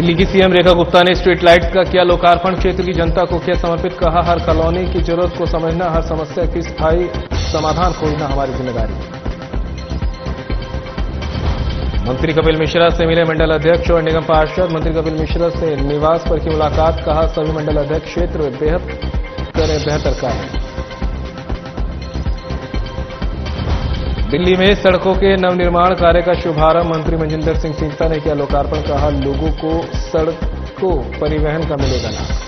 दिल्ली की सीएम रेखा गुप्ता ने street lights का किया लोकार्पण। क्षेत्र की जनता को किया समर्पित। कहा, हर कॉलोनी की जरूरत को समझना, हर समस्या की स्थायी समाधान खोजना हमारी जिम्मेदारी। मंत्री कपिल मिश्रा से मिले मंडल अध्यक्ष और निगम पार्षद। मंत्री कपिल मिश्रा से निवास पर की मुलाकात। कहा, सभी मंडल अध्यक्ष क्षेत्र में बेहतर कार्य। दिल्ली में सड़कों के नवनिर्माण कार्य का शुभारंभ। मंत्री मनजिंदर सिंह सिरसा ने किया लोकार्पण। कहा, लोगों को सड़कों परिवहन का मिलेगा लाभ।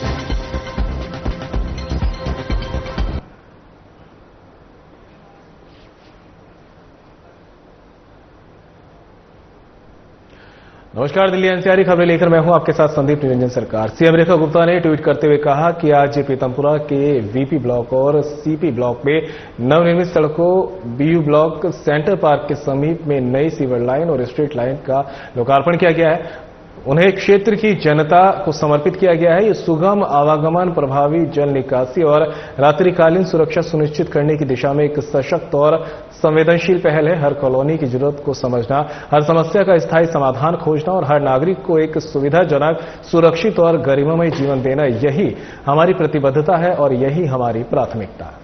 नमस्कार, दिल्ली एनसीआर खबरें लेकर मैं हूं आपके साथ संदीप निरंजन सरकार। सीएम रेखा गुप्ता ने ट्वीट करते हुए कहा कि आज पीतमपुरा के वीपी ब्लॉक और सीपी ब्लॉक में नवनिर्मित सड़कों, बीयू ब्लॉक सेंटर पार्क के समीप में नई सीवर लाइन और स्ट्रीट लाइन का लोकार्पण किया गया है। उन्हें क्षेत्र की जनता को समर्पित किया गया है। ये सुगम आवागमन, प्रभावी जल निकासी और रात्रिकालीन सुरक्षा सुनिश्चित करने की दिशा में एक सशक्त और संवेदनशील पहल है। हर कॉलोनी की जरूरत को समझना, हर समस्या का स्थायी समाधान खोजना और हर नागरिक को एक सुविधाजनक, सुरक्षित और गरिमामय जीवन देना, यही हमारी प्रतिबद्धता है और यही हमारी प्राथमिकता है।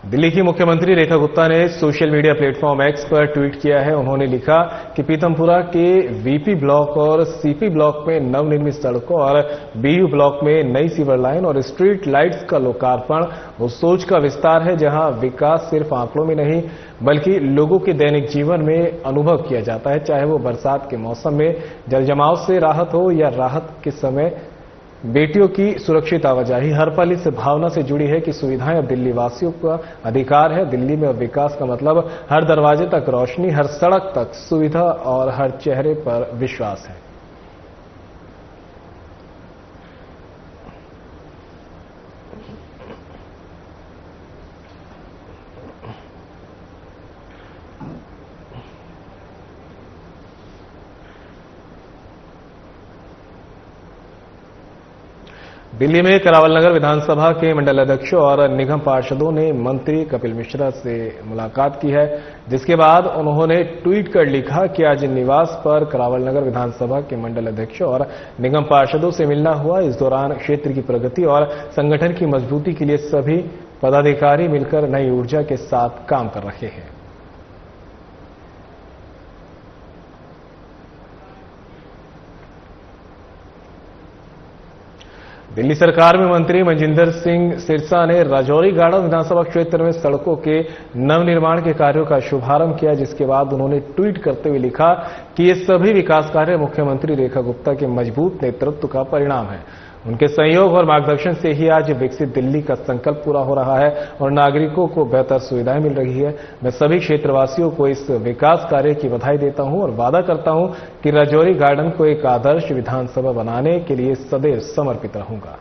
दिल्ली की मुख्यमंत्री रेखा गुप्ता ने सोशल मीडिया प्लेटफॉर्म एक्स पर ट्वीट किया है। उन्होंने लिखा कि पीतमपुरा के वीपी ब्लॉक और सीपी ब्लॉक में नवनिर्मित सड़कों और बीयू ब्लॉक में नई सीवर लाइन और स्ट्रीट लाइट्स का लोकार्पण उस सोच का विस्तार है जहां विकास सिर्फ आंकड़ों में नहीं बल्कि लोगों के दैनिक जीवन में अनुभव किया जाता है। चाहे वो बरसात के मौसम में जलजमाव से राहत हो या राहत के समय बेटियों की सुरक्षित आवाजाही, हर पल इस भावना से जुड़ी है कि सुविधाएं अब दिल्ली वासियों का अधिकार है। दिल्ली में अब विकास का मतलब हर दरवाजे तक रोशनी, हर सड़क तक सुविधा और हर चेहरे पर विश्वास है। दिल्ली में करावल नगर विधानसभा के मंडल अध्यक्षों और निगम पार्षदों ने मंत्री कपिल मिश्रा से मुलाकात की है, जिसके बाद उन्होंने ट्वीट कर लिखा कि आज निवास पर करावल नगर विधानसभा के मंडल अध्यक्षों और निगम पार्षदों से मिलना हुआ। इस दौरान क्षेत्र की प्रगति और संगठन की मजबूती के लिए सभी पदाधिकारी मिलकर नई ऊर्जा के साथ काम कर रहे हैं। दिल्ली सरकार में मंत्री मनजिंदर सिंह सिरसा ने राजौरी गार्डन विधानसभा क्षेत्र में सड़कों के नवनिर्माण के कार्यों का शुभारंभ किया, जिसके बाद उन्होंने ट्वीट करते हुए लिखा कि ये सभी विकास कार्य मुख्यमंत्री रेखा गुप्ता के मजबूत नेतृत्व का परिणाम है। उनके सहयोग और मार्गदर्शन से ही आज विकसित दिल्ली का संकल्प पूरा हो रहा है और नागरिकों को बेहतर सुविधाएं मिल रही है। मैं सभी क्षेत्रवासियों को इस विकास कार्य की बधाई देता हूं और वादा करता हूं कि राजौरी गार्डन को एक आदर्श विधानसभा बनाने के लिए सदैव समर्पित रहूंगा।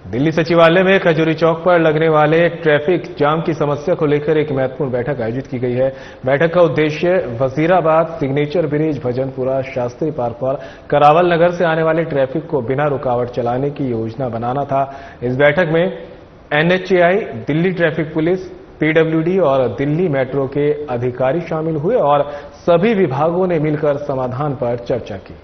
दिल्ली सचिवालय में खजूरी चौक पर लगने वाले ट्रैफिक जाम की समस्या को लेकर एक महत्वपूर्ण बैठक आयोजित की गई है। बैठक का उद्देश्य Wazirabad, signature bridge, Bhajanpura, Shastri park पर करावल नगर से आने वाले ट्रैफिक को बिना रुकावट चलाने की योजना बनाना था। इस बैठक में NHAI, Delhi traffic police, PWD और दिल्ली मेट्रो के अधिकारी शामिल हुए और सभी विभागों ने मिलकर समाधान पर चर्चा की।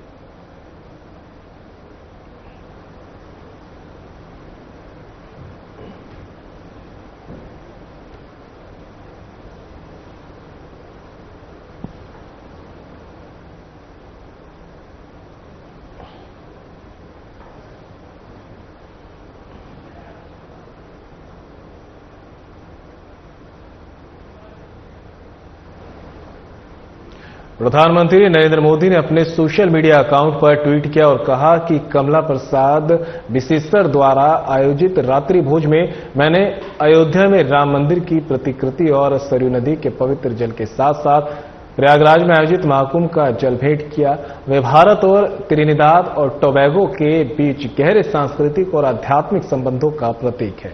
प्रधानमंत्री नरेंद्र मोदी ने अपने सोशल मीडिया अकाउंट पर ट्वीट किया और कहा कि कमला प्रसाद बिसेसर द्वारा आयोजित रात्रि भोज में मैंने अयोध्या में राम मंदिर की प्रतिकृति और सरयू नदी के पवित्र जल के साथ साथ प्रयागराज में आयोजित महाकुंभ का जल भेंट किया। वे भारत और त्रिनिदाद और टोबैगो के बीच गहरे सांस्कृतिक और आध्यात्मिक संबंधों का प्रतीक है।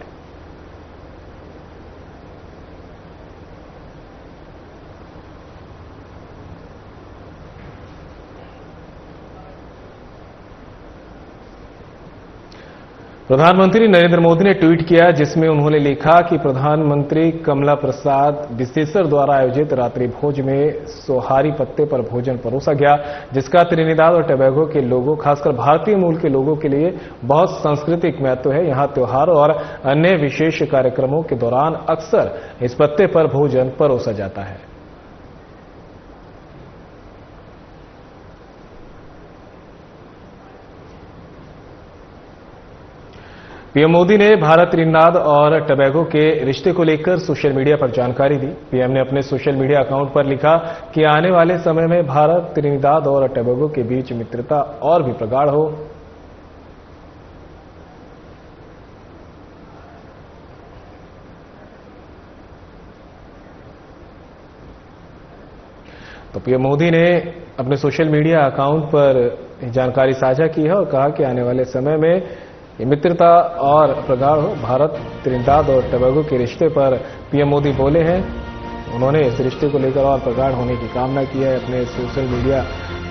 प्रधानमंत्री नरेंद्र मोदी ने ट्वीट किया जिसमें उन्होंने लिखा कि प्रधानमंत्री कमला प्रसाद विशेषर द्वारा आयोजित रात्रि भोज में सोहारी पत्ते पर भोजन परोसा गया, जिसका त्रिनिदाद और टोबैगो के लोगों, खासकर भारतीय मूल के लोगों के लिए बहुत सांस्कृतिक महत्व है। यहां त्योहारों और अन्य विशेष कार्यक्रमों के दौरान अक्सर इस पत्ते पर भोजन परोसा जाता है। पीएम मोदी ने भारत, त्रिनिदाद और टोबैगो के रिश्ते को लेकर सोशल मीडिया पर जानकारी दी। पीएम ने अपने सोशल मीडिया अकाउंट पर लिखा कि आने वाले समय में भारत, त्रिनिदाद और टोबैगो के बीच मित्रता और भी प्रगाढ़ हो। तो पीएम मोदी ने अपने सोशल मीडिया अकाउंट पर जानकारी साझा की है और कहा कि आने वाले समय में मित्रता और प्रगाढ़ हो। भारत, त्रिनिदाद और टोबैगो के रिश्ते पर पीएम मोदी बोले हैं। उन्होंने इस रिश्ते को लेकर और प्रगाढ़ होने की कामना की है। अपने सोशल मीडिया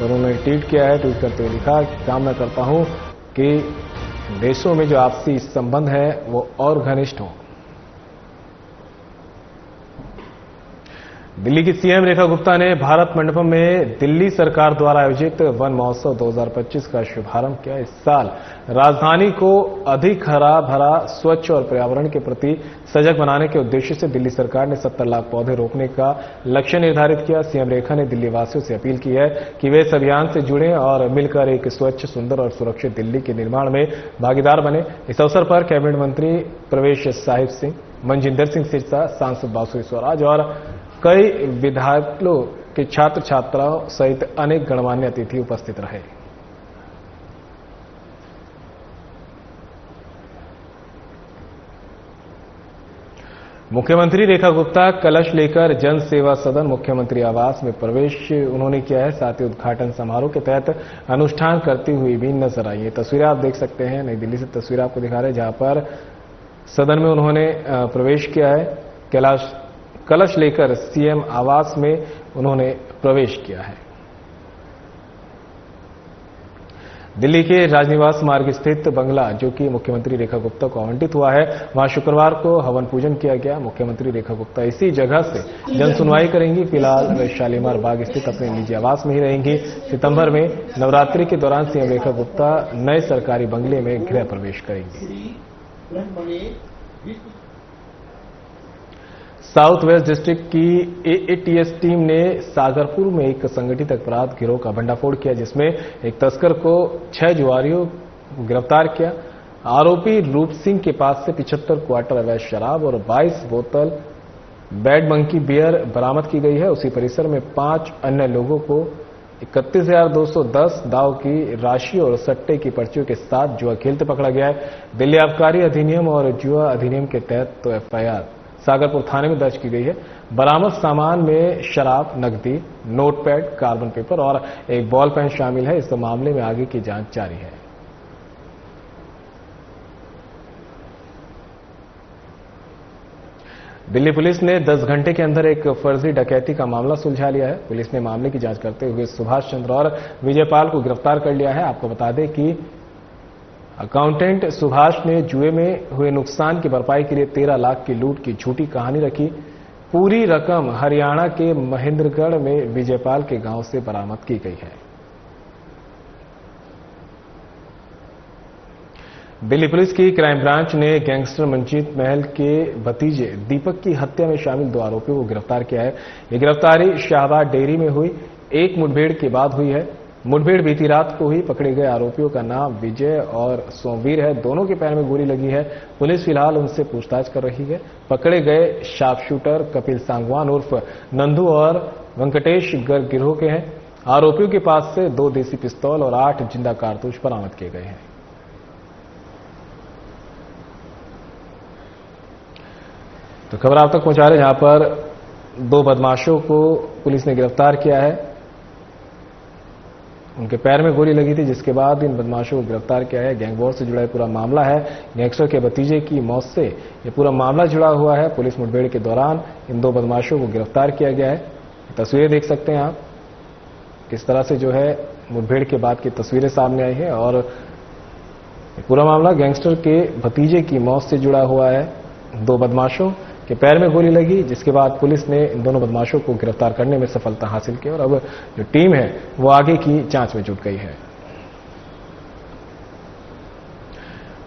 पर उन्होंने ट्वीट किया है। ट्वीट करते हुए लिखा कि कामना करता हूं कि देशों में जो आपसी संबंध है वो और घनिष्ठ हों। दिल्ली की सीएम रेखा गुप्ता ने भारत मंडपम में दिल्ली सरकार द्वारा आयोजित वन महोत्सव 2025 का शुभारंभ किया। इस साल राजधानी को अधिक हरा भरा, स्वच्छ और पर्यावरण के प्रति सजग बनाने के उद्देश्य से दिल्ली सरकार ने 70 लाख पौधे रोपने का लक्ष्य निर्धारित किया। सीएम रेखा ने दिल्ली वासियों से अपील की है कि वे इस अभियान से जुड़ें और मिलकर एक स्वच्छ, सुंदर और सुरक्षित दिल्ली के निर्माण में भागीदार बने। इस अवसर पर कैबिनेट मंत्री प्रवेश साहिब सिंह, मनजिंदर सिंह सिरसा, सांसद बासुरी स्वराज और कई विधायकों के छात्र छात्राओं सहित अनेक गणमान्य अतिथि उपस्थित रहे। मुख्यमंत्री रेखा गुप्ता कलश लेकर जन सेवा सदन मुख्यमंत्री आवास में प्रवेश उन्होंने किया है। साथ ही उद्घाटन समारोह के तहत अनुष्ठान करती हुई भी नजर आई। ये तस्वीरें आप देख सकते हैं, नई दिल्ली से तस्वीर आपको दिखा रहे हैं जहां पर सदन में उन्होंने प्रवेश किया है। कलश लेकर सीएम आवास में उन्होंने प्रवेश किया है। दिल्ली के राजनिवास मार्ग स्थित बंगला, जो कि मुख्यमंत्री रेखा गुप्ता को आवंटित हुआ है, वहां शुक्रवार को हवन पूजन किया गया। मुख्यमंत्री रेखा गुप्ता इसी जगह से जनसुनवाई करेंगी। फिलहाल शालीमार बाग स्थित अपने निजी आवास में ही रहेंगी। सितंबर में नवरात्रि के दौरान सीएम रेखा गुप्ता नए सरकारी बंगले में गृह प्रवेश करेंगी। साउथ वेस्ट डिस्ट्रिक्ट की एएटीएस टीम ने सागरपुर में एक संगठित अपराध गिरोह का भंडाफोड़ किया, जिसमें एक तस्कर को 6 जुआरियों को गिरफ्तार किया। आरोपी रूप सिंह के पास से 75 क्वार्टर अवैध शराब और 22 बोतल बैड मंकी बियर बरामद की गई है। उसी परिसर में 5 अन्य लोगों को 31,210 दाव की राशि और सट्टे की पर्चियों के साथ जुआ खेलते पकड़ा गया है। दिल्ली आबकारी अधिनियम और जुआ अधिनियम के तहत तो एफआईआर सागरपुर थाने में दर्ज की गई है। बरामद सामान में शराब, नकदी, नोटपैड, कार्बन पेपर और एक बॉल पेन शामिल है। इस मामले में आगे की जांच जारी है। दिल्ली पुलिस ने 10 घंटे के अंदर एक फर्जी डकैती का मामला सुलझा लिया है। पुलिस ने मामले की जांच करते हुए सुभाष चंद्र और विजयपाल को गिरफ्तार कर लिया है। आपको बता दें कि अकाउंटेंट सुभाष ने जुए में हुए नुकसान की भरपाई के लिए 13 लाख की लूट की झूठी कहानी रखी। पूरी रकम हरियाणा के महेंद्रगढ़ में विजयपाल के गांव से बरामद की गई है। दिल्ली पुलिस की क्राइम ब्रांच ने गैंगस्टर मंजीत महल के भतीजे दीपक की हत्या में शामिल 2 आरोपियों को गिरफ्तार किया है। ये गिरफ्तारी शाहबाद डेयरी में हुई एक मुठभेड़ के बाद हुई है। मुठभेड़ बीती रात को हुई। पकड़े गए आरोपियों का नाम विजय और सोमवीर है। दोनों के पैर में गोली लगी है। पुलिस फिलहाल उनसे पूछताछ कर रही है। पकड़े गए शार्प शूटर कपिल सांगवान उर्फ नंदू और वेंकटेश गर्ग गिरोह के हैं। आरोपियों के पास से 2 देसी पिस्तौल और 8 जिंदा कारतूस बरामद किए गए हैं। तो खबर आप तक पहुंचा रहे जहां पर 2 बदमाशों को पुलिस ने गिरफ्तार किया है। उनके पैर में गोली लगी थी, जिसके बाद इन बदमाशों को गिरफ्तार किया है। गैंग वॉर से जुड़ा पूरा मामला है। गैंगस्टर के भतीजे की मौत से यह पूरा मामला जुड़ा हुआ है। पुलिस मुठभेड़ के दौरान इन 2 बदमाशों को गिरफ्तार किया गया है। तस्वीरें देख सकते हैं आप, किस तरह से जो है मुठभेड़ के बाद की तस्वीरें सामने आई है और पूरा मामला गैंगस्टर के भतीजे की मौत से जुड़ा हुआ है। 2 बदमाशों के पैर में गोली लगी, जिसके बाद पुलिस ने इन दोनों बदमाशों को गिरफ्तार करने में सफलता हासिल की और अब जो टीम है वो आगे की जांच में जुट गई है।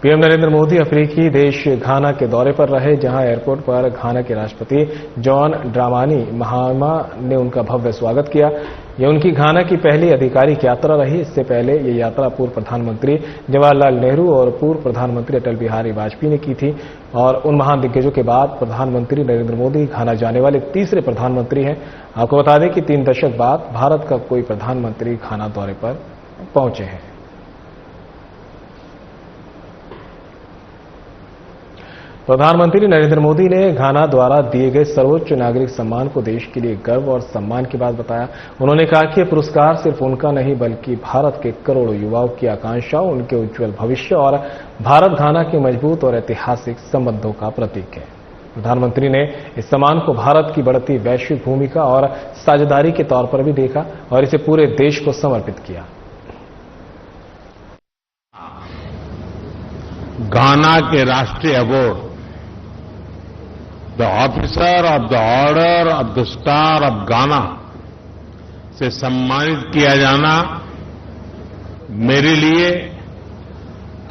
पीएम नरेंद्र मोदी अफ्रीकी देश घाना के दौरे पर रहे, जहां एयरपोर्ट पर घाना के राष्ट्रपति जॉन ड्रामानी महामा ने उनका भव्य स्वागत किया। यह उनकी घाना की पहली आधिकारिक यात्रा रही। इससे पहले ये यात्रा पूर्व प्रधानमंत्री जवाहरलाल नेहरू और पूर्व प्रधानमंत्री अटल बिहारी वाजपेयी ने की थी और उन महान दिग्गजों के बाद प्रधानमंत्री नरेंद्र मोदी घाना जाने वाले तीसरे प्रधानमंत्री हैं। आपको बता दें कि 3 दशक बाद भारत का कोई प्रधानमंत्री घाना दौरे पर पहुंचे हैं। प्रधानमंत्री नरेंद्र मोदी ने घाना द्वारा दिए गए सर्वोच्च नागरिक सम्मान को देश के लिए गर्व और सम्मान की बात बताया। उन्होंने कहा कि यह पुरस्कार सिर्फ उनका नहीं बल्कि भारत के करोड़ों युवाओं की आकांक्षाओं, उनके उज्जवल भविष्य और भारत घाना के मजबूत और ऐतिहासिक संबंधों का प्रतीक है। प्रधानमंत्री ने इस सम्मान को भारत की बढ़ती वैश्विक भूमिका और साझेदारी के तौर पर भी देखा और इसे पूरे देश को समर्पित किया। घाना के राष्ट्रीय award the officer of the order of the star of घाना से सम्मानित किया जाना मेरे लिए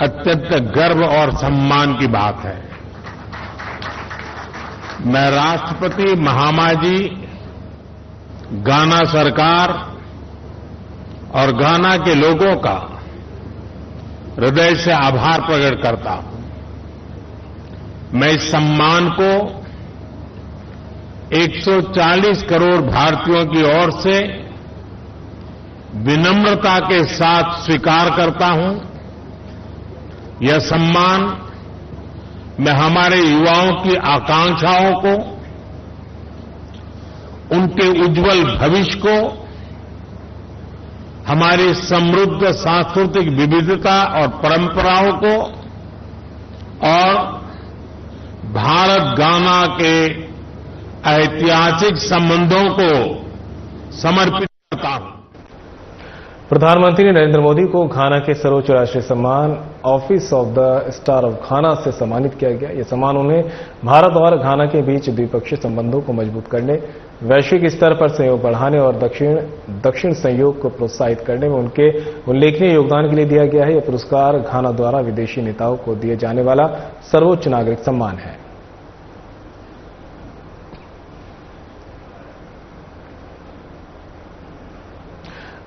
अत्यंत गर्व और सम्मान की बात है। मैं राष्ट्रपति महामा जी, घाना सरकार और घाना के लोगों का हृदय से आभार प्रकट करता हूं। मैं इस सम्मान को 140 करोड़ भारतीयों की ओर से विनम्रता के साथ स्वीकार करता हूं। यह सम्मान मैं हमारे युवाओं की आकांक्षाओं को, उनके उज्जवल भविष्य को, हमारी समृद्ध सांस्कृतिक विविधता और परंपराओं को और भारत घाना के ऐतिहासिक संबंधों को समर्पित करता हूं। प्रधानमंत्री नरेंद्र मोदी को घाना के सर्वोच्च राष्ट्रीय सम्मान office of the star of घाना से सम्मानित किया गया। यह सम्मान उन्हें भारत और घाना के बीच द्विपक्षीय संबंधों को मजबूत करने, वैश्विक स्तर पर सहयोग बढ़ाने और दक्षिण सहयोग को प्रोत्साहित करने में उनके उल्लेखनीय योगदान के लिए दिया गया है। यह पुरस्कार घाना द्वारा विदेशी नेताओं को दिए जाने वाला सर्वोच्च नागरिक सम्मान है।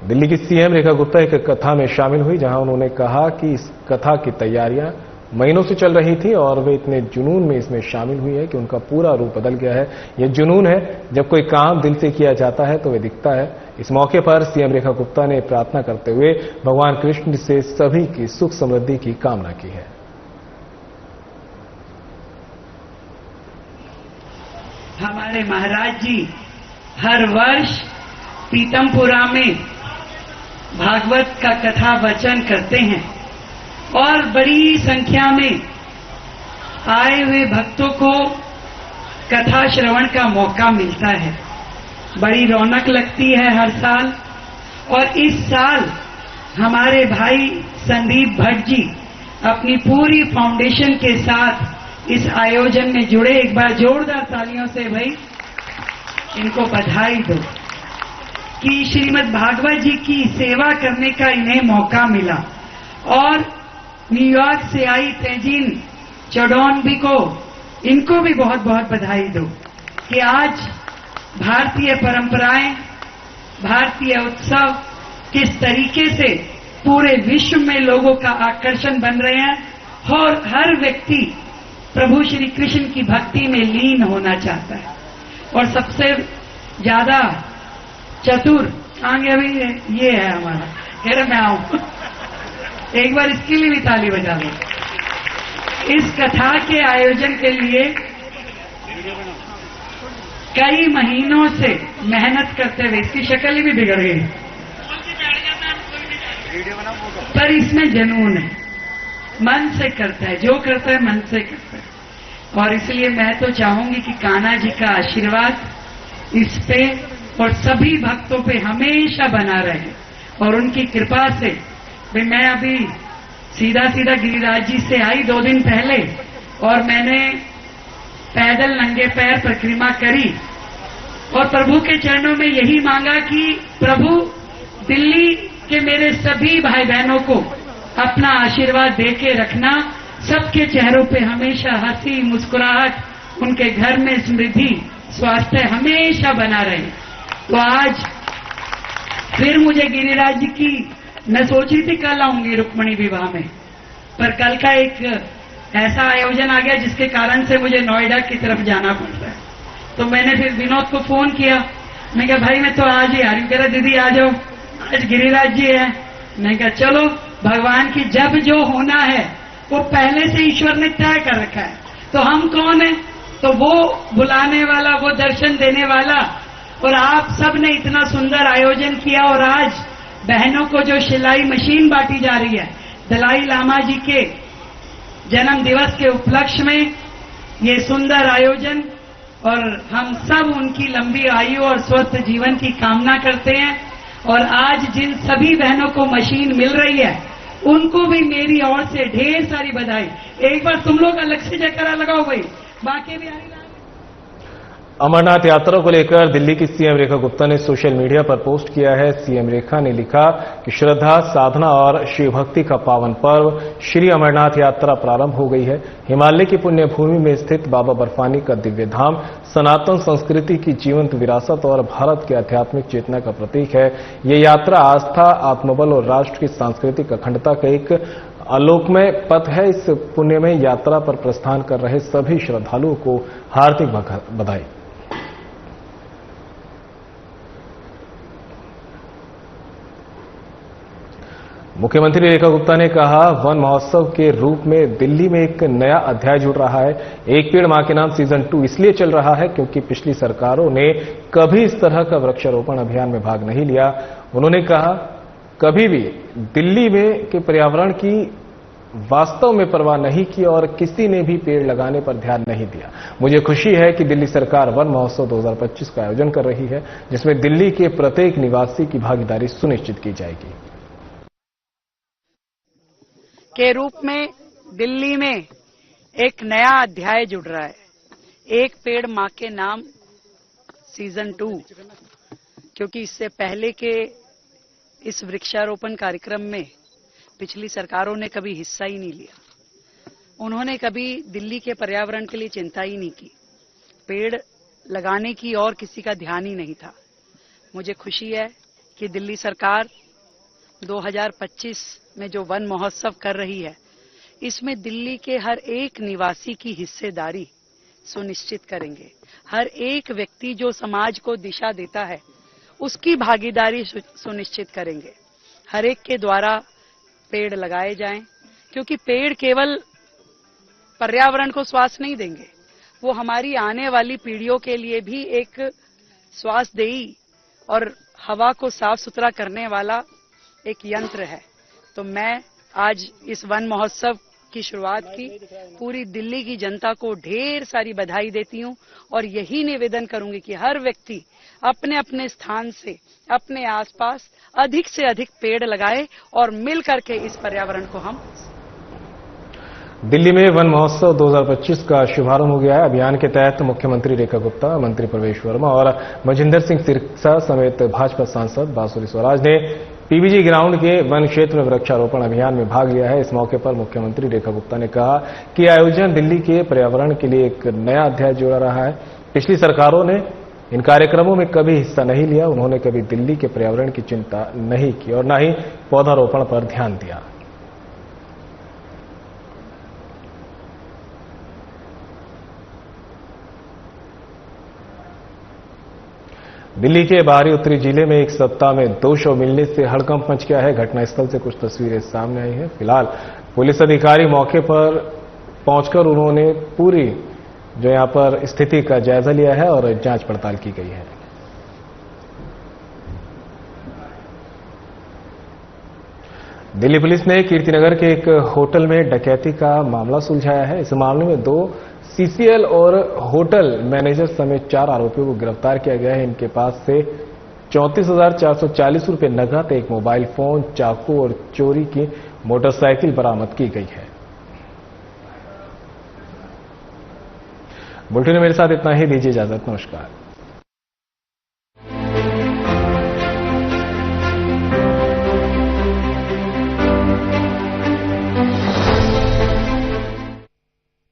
दिल्ली की सीएम रेखा गुप्ता एक कथा में शामिल हुई, जहां उन्होंने कहा कि इस कथा की तैयारियां महीनों से चल रही थी और वे इतने जुनून में इसमें शामिल हुई है कि उनका पूरा रूप बदल गया है। यह जुनून है, जब कोई काम दिल से किया जाता है तो वे दिखता है। इस मौके पर सीएम रेखा गुप्ता ने प्रार्थना करते हुए भगवान कृष्ण से सभी की सुख समृद्धि की कामना की है। हमारे महाराज जी हर वर्ष पीतमपुरा में भागवत का कथा वचन करते हैं और बड़ी संख्या में आए हुए भक्तों को कथा श्रवण का मौका मिलता है। बड़ी रौनक लगती है हर साल। और इस साल हमारे भाई संदीप भट्ट जी अपनी पूरी फाउंडेशन के साथ इस आयोजन में जुड़े। एक बार जोरदार तालियों से भाई इनको बधाई दो कि श्रीमद् भागवत जी की सेवा करने का इन्हें मौका मिला। और न्यूयॉर्क से आई तेजीन चौडोनबी को, इनको भी बहुत बहुत बधाई दो कि आज भारतीय परंपराएं, भारतीय उत्सव किस तरीके से पूरे विश्व में लोगों का आकर्षण बन रहे हैं और हर व्यक्ति प्रभु श्री कृष्ण की भक्ति में लीन होना चाहता है। और सबसे ज्यादा चतुर आगे अभी ये है हमारा, कह रहे मैं आऊं एक बार इसके लिए भी ताली बजा दो। इस कथा के आयोजन के लिए कई महीनों से मेहनत करते हुए इसकी शक्ल ही भी बिगड़ गई, पर इसमें जुनून है, मन से करता है, जो करता है मन से करता है। और इसलिए मैं तो चाहूंगी कि कान्हा जी का आशीर्वाद इस पे और सभी भक्तों पे हमेशा बना रहे और उनकी कृपा से मैं अभी सीधा सीधा गिरिराज जी से आई 2 दिन पहले और मैंने पैदल नंगे पैर परिक्रमा करी और प्रभु के चरणों में यही मांगा कि प्रभु दिल्ली के मेरे सभी भाई बहनों को अपना आशीर्वाद देके रखना, सबके चेहरों पे हमेशा हंसी मुस्कुराहट, उनके घर में समृद्धि स्वास्थ्य हमेशा बना रहे। तो आज फिर मुझे गिरिराज जी की, मैं सोची थी कल आऊंगी रुक्मणी विवाह में, पर कल का एक ऐसा आयोजन आ गया जिसके कारण से मुझे नोएडा की तरफ जाना पड़ रहा है। तो मैंने फिर विनोद को फोन किया, मैं कहा भाई मैं तो आज ही आ रही हूँ। कह रहा दीदी आ जाओ, आज गिरिराज जी है। मैं कहा चलो, भगवान की जब जो होना है वो पहले से ईश्वर ने तय कर रखा है, तो हम कौन है, तो वो बुलाने वाला, वो दर्शन देने वाला। और आप सब ने इतना सुंदर आयोजन किया और आज बहनों को जो सिलाई मशीन बांटी जा रही है दलाई लामा जी के जन्म दिवस के उपलक्ष्य में, ये सुंदर आयोजन, और हम सब उनकी लंबी आयु और स्वस्थ जीवन की कामना करते हैं। और आज जिन सभी बहनों को मशीन मिल रही है उनको भी मेरी ओर से ढेर सारी बधाई। एक बार तुम लोग अलग से जयकारा लगाओ भाई, बाकी भी अमरनाथ यात्रा को लेकर दिल्ली की सीएम रेखा गुप्ता ने सोशल मीडिया पर पोस्ट किया है। सीएम रेखा ने लिखा कि श्रद्धा, साधना और शिव भक्ति का पावन पर्व श्री अमरनाथ यात्रा प्रारंभ हो गई है। हिमालय की पुण्य भूमि में स्थित बाबा बर्फानी का दिव्य धाम सनातन संस्कृति की जीवंत विरासत और भारत की आध्यात्मिक चेतना का प्रतीक है। ये यात्रा आस्था, आत्मबल और राष्ट्र की सांस्कृतिक अखंडता का एक आलोकमय पथ है। इस पुण्य में यात्रा पर प्रस्थान कर रहे सभी श्रद्धालुओं को हार्दिक बधाई। मुख्यमंत्री रेखा गुप्ता ने कहा, वन महोत्सव के रूप में दिल्ली में एक नया अध्याय जुड़ रहा है। एक पेड़ मां के नाम सीजन 2 इसलिए चल रहा है क्योंकि पिछली सरकारों ने कभी इस तरह का वृक्षारोपण अभियान में भाग नहीं लिया। उन्होंने कहा, कभी भी दिल्ली में के पर्यावरण की वास्तव में परवाह नहीं की और किसी ने भी पेड़ लगाने पर ध्यान नहीं दिया। मुझे खुशी है कि दिल्ली सरकार वन महोत्सव 2025 का आयोजन कर रही है, जिसमें दिल्ली के प्रत्येक निवासी की भागीदारी सुनिश्चित की जाएगी। के रूप में दिल्ली में एक नया अध्याय जुड़ रहा है। एक पेड़ मां के नाम सीजन 2, क्योंकि इससे पहले के इस वृक्षारोपण कार्यक्रम में पिछली सरकारों ने कभी हिस्सा ही नहीं लिया। उन्होंने कभी दिल्ली के पर्यावरण के लिए चिंता ही नहीं की, पेड़ लगाने की और किसी का ध्यान ही नहीं था। मुझे खुशी है कि दिल्ली सरकार 2025 में जो वन महोत्सव कर रही है, इसमें दिल्ली के हर एक निवासी की हिस्सेदारी सुनिश्चित करेंगे। हर एक व्यक्ति जो समाज को दिशा देता है उसकी भागीदारी सुनिश्चित करेंगे। हर एक के द्वारा पेड़ लगाए जाएं, क्योंकि पेड़ केवल पर्यावरण को श्वास नहीं देंगे, वो हमारी आने वाली पीढ़ियों के लिए भी एक श्वासदेही और हवा को साफ सुथरा करने वाला एक यंत्र है। तो मैं आज इस वन महोत्सव की शुरुआत की पूरी दिल्ली की जनता को ढेर सारी बधाई देती हूं और यही निवेदन करूंगी कि हर व्यक्ति अपने अपने स्थान से अपने आसपास अधिक से अधिक पेड़ लगाए और मिल करके इस पर्यावरण को हम। दिल्ली में वन महोत्सव 2025 का शुभारंभ हो गया है। अभियान के तहत मुख्यमंत्री रेखा गुप्ता, मंत्री प्रवेश वर्मा और मजिंदर सिंह सिरसा समेत भाजपा सांसद बांसुरी स्वराज ने पीबीजी ग्राउंड के वन क्षेत्र में वृक्षारोपण अभियान में भाग लिया है। इस मौके पर मुख्यमंत्री रेखा गुप्ता ने कहा कि आयोजन दिल्ली के पर्यावरण के लिए एक नया अध्याय जोड़ रहा है। पिछली सरकारों ने इन कार्यक्रमों में कभी हिस्सा नहीं लिया। उन्होंने कभी दिल्ली के पर्यावरण की चिंता नहीं की और न ही पौधारोपण पर ध्यान दिया। दिल्ली के बाहरी उत्तरी जिले में एक सप्ताह में 2 शव मिलने से हड़कंप मच गया है। घटनास्थल से कुछ तस्वीरें सामने आई हैं। फिलहाल पुलिस अधिकारी मौके पर पहुंचकर उन्होंने पूरी जो यहां पर स्थिति का जायजा लिया है और जांच पड़ताल की गई है। दिल्ली पुलिस ने कीर्तिनगर के एक होटल में डकैती का मामला सुलझाया है। इस मामले में 2 सीसीएल और होटल मैनेजर समेत 4 आरोपियों को गिरफ्तार किया गया है। इनके पास से 34,440 रुपए नकद, एक मोबाइल फोन, चाकू और चोरी की मोटरसाइकिल बरामद की गई है। बुलेटिन में मेरे साथ इतना ही, दीजिए इजाजत, नमस्कार।